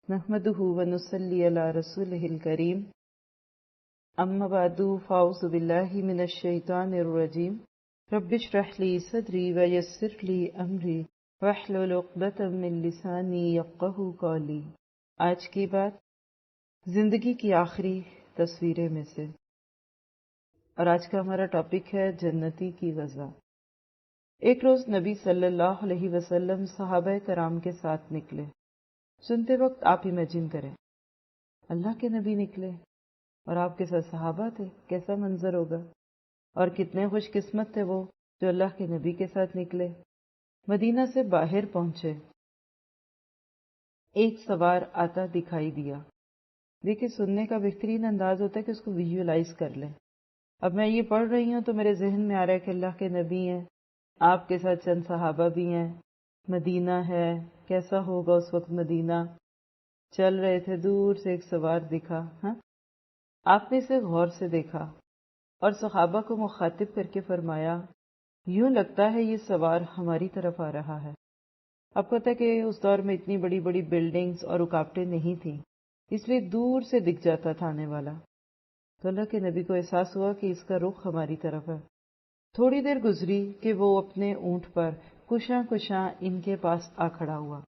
نحمده ونصلي على رسوله الكريم اما بعد فاعوذ بالله من الشیطان الرجیم رب اشرح لي صدری ويسر لي امری واحلل عقدۃ من لسانی یفقهوا قولی۔ آج کی بات زندگی کی آخری تصویریں میں سے، اور آج کا ہمارا ٹاپک ہے جنتی کی وضع۔ ایک روز نبی صلی اللہ علیہ وسلم صحابہ کرام کے ساتھ نکلے۔ سنتے وقت آپ امیجن کریں، اللہ کے نبی نکلے اور آپ کے ساتھ صحابہ تھے، کیسا منظر ہوگا؟ اور کتنے خوش قسمت تھے وہ جو اللہ کے نبی کے ساتھ نکلے۔ مدینہ سے باہر پہنچے، ایک سوار آتا دکھائی دیا۔ دیکھیں، سننے کا بہترین انداز ہوتا ہے کہ اس کو ویژولائز کر لیں۔ اب میں یہ پڑھ رہی ہوں تو میرے ذہن میں آ رہا ہے کہ اللہ کے نبی ہیں، آپ کے ساتھ چند صحابہ بھی ہیں، مدینہ ہے، کیسا ہوگا اس وقت مدینہ؟ چل رہے تھے، دور سے ایک سوار دکھا۔ ہاں، آپ نے اسے غور سے دیکھا اور صحابہ کو مخاطب کر کے فرمایا، یوں لگتا ہے یہ سوار ہماری طرف آ رہا ہے۔ آپ کو پتہ ہے کہ اس دور میں اتنی بڑی بڑی بلڈنگز اور رکاوٹیں نہیں تھیں، اس لیے دور سے دکھ جاتا تھا آنے والا۔ تو اللہ کے نبی کو احساس ہوا کہ اس کا رخ ہماری طرف ہے۔ تھوڑی دیر گزری کہ وہ اپنے اونٹ پر کشاں کشاں ان کے پاس آ کھڑا ہوا،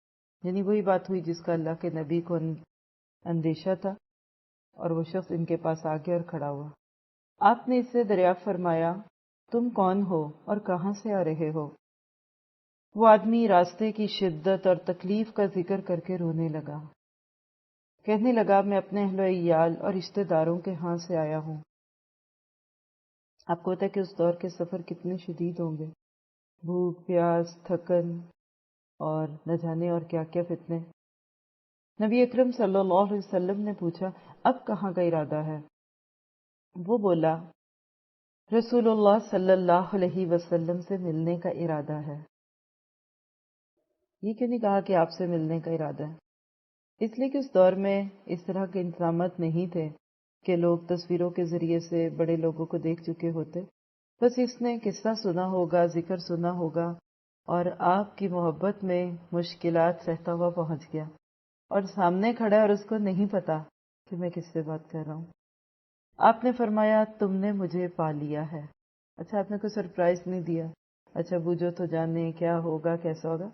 یعنی وہی بات ہوئی جس کا اللہ کے نبی کو اندیشہ تھا، اور وہ شخص ان کے پاس آ گیا اور کھڑا ہوا۔ آپ نے اس سے دریافت فرمایا، تم کون ہو اور کہاں سے آ رہے ہو؟ وہ آدمی راستے کی شدت اور تکلیف کا ذکر کر کے رونے لگا، کہنے لگا، میں اپنے اہل و عیال اور رشتہ داروں کے ہاں سے آیا ہوں۔ آپ کو پتہ ہے کہ اس دور کے سفر کتنے شدید ہوں گے، بھوک، پیاس، تھکن اور نہ جانے اور کیا کیا فتنے۔ نبی اکرم صلی اللہ علیہ وسلم نے پوچھا، اب کہاں کا ارادہ ہے؟ وہ بولا، رسول اللہ صلی اللہ علیہ وسلم سے ملنے کا ارادہ ہے۔ یہ کیوں نہیں کہا کہ آپ سے ملنے کا ارادہ ہے؟ اس لیے کہ اس دور میں اس طرح کے انتظامات نہیں تھے کہ لوگ تصویروں کے ذریعے سے بڑے لوگوں کو دیکھ چکے ہوتے۔ بس اس نے قصہ سنا ہوگا، ذکر سنا ہوگا، اور آپ کی محبت میں مشکلات سہتا ہوا پہنچ گیا، اور سامنے کھڑا ہے اور اس کو نہیں پتا کہ میں کس سے بات کر رہا ہوں۔ آپ نے فرمایا، تم نے مجھے پا لیا ہے۔ اچھا، آپ نے کوئی سرپرائز نہیں دیا، اچھا بوجھو تو جانے کیا ہوگا، کیسا ہوگا،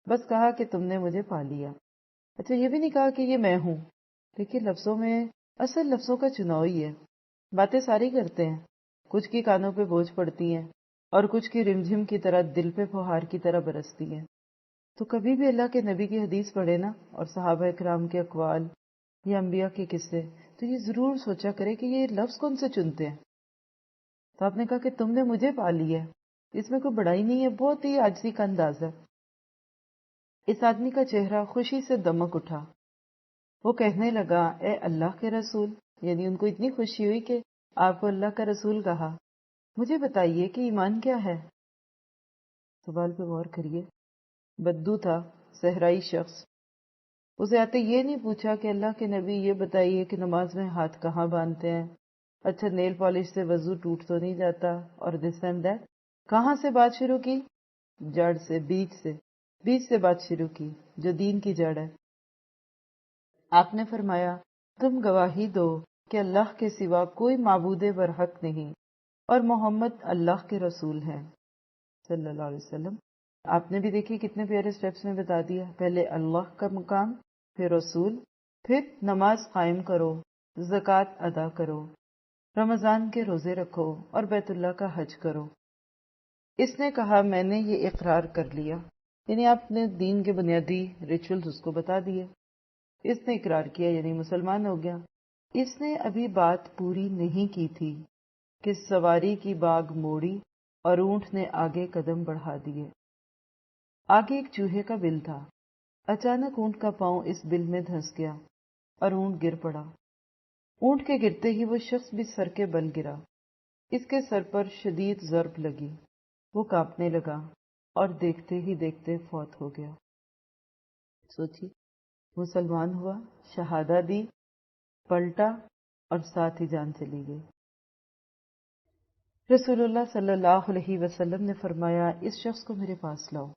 بس کہا کہ تم نے مجھے پا لیا۔ اچھا، یہ بھی نہیں کہا کہ یہ میں ہوں۔ دیکھیے، لفظوں میں اصل لفظوں کا چناؤ ہی ہے۔ باتیں ساری کرتے ہیں، کچھ کی کانوں پہ بوجھ پڑتی ہیں اور کچھ کی رمجھم کی طرح دل پہ فوہار کی طرح برستی ہیں۔ تو کبھی بھی اللہ کے نبی کی حدیث پڑھے نا، اور صحابہ اکرام کے اقوال یا انبیاء کے قصے، تو یہ ضرور سوچا کرے کہ یہ لفظ کون سے چنتے ہیں۔ تو آپ نے کہا کہ تم نے مجھے پا لیا ہے، اس میں کوئی بڑائی نہیں ہے، بہت ہی عاجزی کا انداز ہے۔ اس آدمی کا چہرہ خوشی سے دمک اٹھا۔ وہ کہنے لگا، اے اللہ کے رسول، یعنی ان کو اتنی خوشی ہوئی کہ آپ کو اللہ کا رسول کہا، مجھے بتائیے کہ ایمان کیا ہے؟ سوال پہ غور کریے۔ بدو تھا، صحرائی شخص۔ اسے آتے یہ نہیں پوچھا کہ اللہ کے نبی یہ بتائیے کہ نماز میں ہاتھ کہاں باندھتے ہیں، اچھا نیل پالش سے وضو ٹوٹ تو نہیں جاتا، اور دس اینڈ دیٹ۔ کہاں سے بات شروع کی؟ جڑ سے، بیج سے بات شروع کی، جو دین کی جڑ ہے۔ آپ نے فرمایا، تم گواہی دو کہ اللہ کے سوا کوئی معبود برحق نہیں، اور محمد اللہ کے رسول ہیں، صلی اللہ علیہ وسلم۔ آپ نے بھی دیکھی کتنے پیارے سٹیپس میں بتا دیا، پہلے اللہ کا مقام، پھر رسول، پھر نماز قائم کرو، زکوٰۃ ادا کرو، رمضان کے روزے رکھو، اور بیت اللہ کا حج کرو۔ اس نے کہا، میں نے یہ اقرار کر لیا، یعنی آپ نے دین کے بنیادی ریچولز اس کو بتا دیے۔ اس نے اقرار کیا یعنی مسلمان ہو گیا۔ اس نے ابھی بات پوری نہیں کی تھی کہ سواری کی باگ موڑی اور اونٹ نے آگے قدم بڑھا دیے۔ آگے ایک چوہے کا بل تھا۔ اچانک اونٹ کا پاؤں اس بل میں دھنس گیا اور اونٹ گر پڑا۔ اونٹ کے گرتے ہی وہ شخص بھی سر کے بل گرا۔ اس کے سر پر شدید ضرب لگی، وہ کانپنے لگا اور دیکھتے ہی دیکھتے فوت ہو گیا۔ سوچیے، مسلمان ہوا، شہادہ دی، پلٹا اور ساتھ ہی جان چلی گئی۔ رسول اللہ صلی اللہ علیہ وسلم نے فرمایا، اس شخص کو میرے پاس لاؤ۔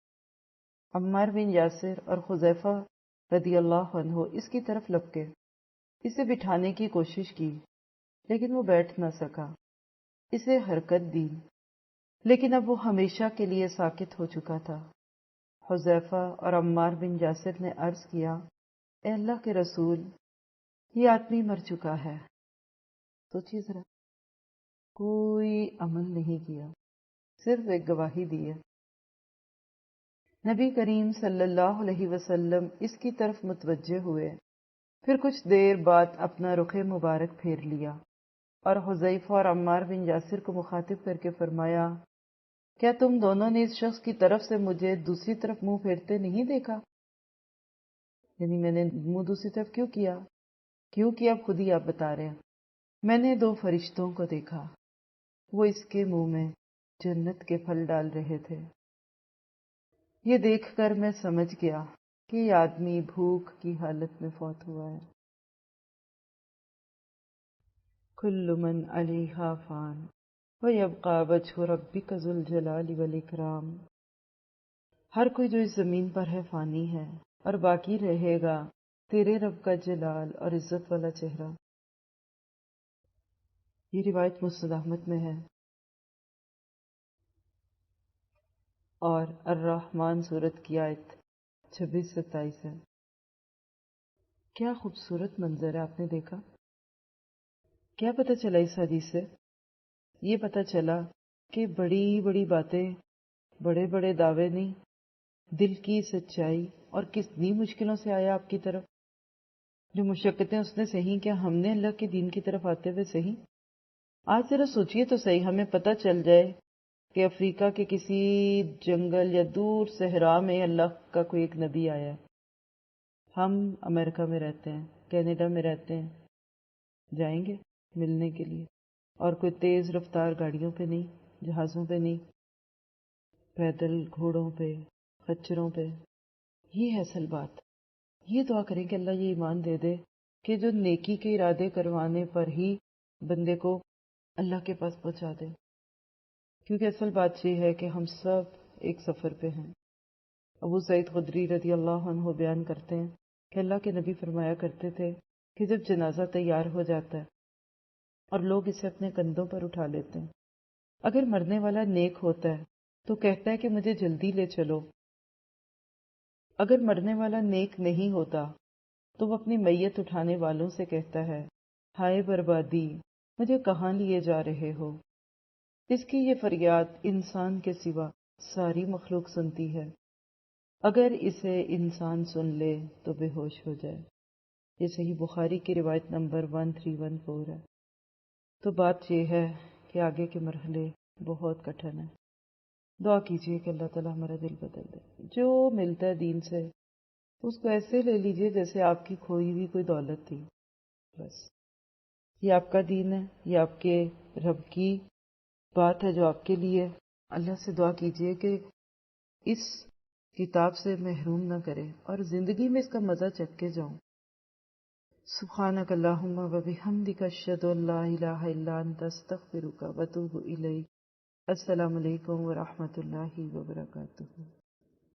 عمار بن یاسر اور حذیفہ رضی اللہ عنہ اس کی طرف لپکے، اسے بٹھانے کی کوشش کی لیکن وہ بیٹھ نہ سکا، اسے حرکت دی لیکن اب وہ ہمیشہ کے لیے ساکت ہو چکا تھا۔ حذیفہ اور عمار بن یاسر نے عرض کیا، اے اللہ کے رسول، یہ آدمی مر چکا ہے۔ سوچیے ذرا، کوئی عمل نہیں کیا، صرف ایک گواہی دی ہے۔ نبی کریم صلی اللہ علیہ وسلم اس کی طرف متوجہ ہوئے، پھر کچھ دیر بعد اپنا رخ مبارک پھیر لیا اور حذیفہ اور عمار بن یاسر کو مخاطب کر کے فرمایا، کیا تم دونوں نے اس شخص کی طرف سے مجھے دوسری طرف منہ پھیرتے نہیں دیکھا؟ یعنی میں نے منہ دوسری طرف کیوں کیا؟ کیونکہ اب خود ہی آپ بتا رہے ہیں، میں نے دو فرشتوں کو دیکھا، وہ اس کے منہ میں جنت کے پھل ڈال رہے تھے۔ یہ دیکھ کر میں سمجھ گیا کہ یہ آدمی بھوک کی حالت میں فوت ہوا ہے۔ کل من علیہا فان ویبقی وجہ ربک ذو الجلال والاکرام۔ ہر کوئی جو اس زمین پر ہے فانی ہے اور باقی رہے گا تیرے رب کا جلال اور عزت والا چہرہ۔ یہ روایت مسند احمد میں ہے اور الرحمن سورت کی آیت 26-27 ہے۔ کیا خوبصورت منظر ہے، آپ نے دیکھا؟ کیا پتہ چلا اس حدیث سے؟ یہ پتہ چلا کہ بڑی بڑی باتیں، بڑے بڑے دعوے نہیں، دل کی سچائی، اور کتنی مشکلوں سے آیا آپ کی طرف، جو مشقتیں اس نے سہی، کیا ہم نے اللہ کے دین کی طرف آتے ہوئے سہی؟ آج ذرا سوچئے تو صحیح، ہمیں پتہ چل جائے کہ افریقہ کے کسی جنگل یا دور صحرا میں اللہ کا کوئی ایک نبی آیا ہے، ہم امریکہ میں رہتے ہیں، کینیڈا میں رہتے ہیں، جائیں گے ملنے کے لیے، اور کوئی تیز رفتار گاڑیوں پہ نہیں، جہازوں پہ نہیں، پیدل، گھوڑوں پہ، خچروں پہ۔ یہ ہے اصل بات۔ یہ دعا کریں کہ اللہ یہ ایمان دے دے کہ جو نیکی کے ارادے کروانے پر ہی بندے کو اللہ کے پاس پہنچا دے، کیونکہ اصل بات یہ ہے کہ ہم سب ایک سفر پہ ہیں۔ ابو سعید خدری رضی اللہ عنہ بیان کرتے ہیں کہ اللہ کے نبی فرمایا کرتے تھے کہ جب جنازہ تیار ہو جاتا ہے اور لوگ اسے اپنے کندھوں پر اٹھا لیتے ہیں، اگر مرنے والا نیک ہوتا ہے تو کہتا ہے کہ مجھے جلدی لے چلو، اگر مرنے والا نیک نہیں ہوتا تو وہ اپنی میت اٹھانے والوں سے کہتا ہے، ہائے بربادی، مجھے کہاں لیے جا رہے ہو؟ اس کی یہ فریاد انسان کے سوا ساری مخلوق سنتی ہے، اگر اسے انسان سن لے تو بے ہوش ہو جائے۔ یہ صحیح بخاری کی روایت نمبر 1314 ہے۔ تو بات یہ ہے کہ آگے کے مرحلے بہت کٹھن ہیں۔ دعا کیجئے کہ اللہ تعالیٰ ہمارا دل بدل دے۔ جو ملتا ہے دین سے اس کو ایسے لے لیجئے جیسے آپ کی کھوئی ہوئی کوئی دولت تھی، بس یہ آپ کا دین ہے، یہ آپ کے رب کی بات ہے جو آپ کے لیے۔ اللہ سے دعا کیجئے کہ اس کتاب سے محروم نہ کرے اور زندگی میں اس کا مزہ چکھ کے جاؤں۔ سبحانک اللہم و بحمدک، اشہد ان لا الہ الا انت، استغفرک و اتوب الیک۔ السلام علیکم ورحمۃ اللہ وبرکاتہ۔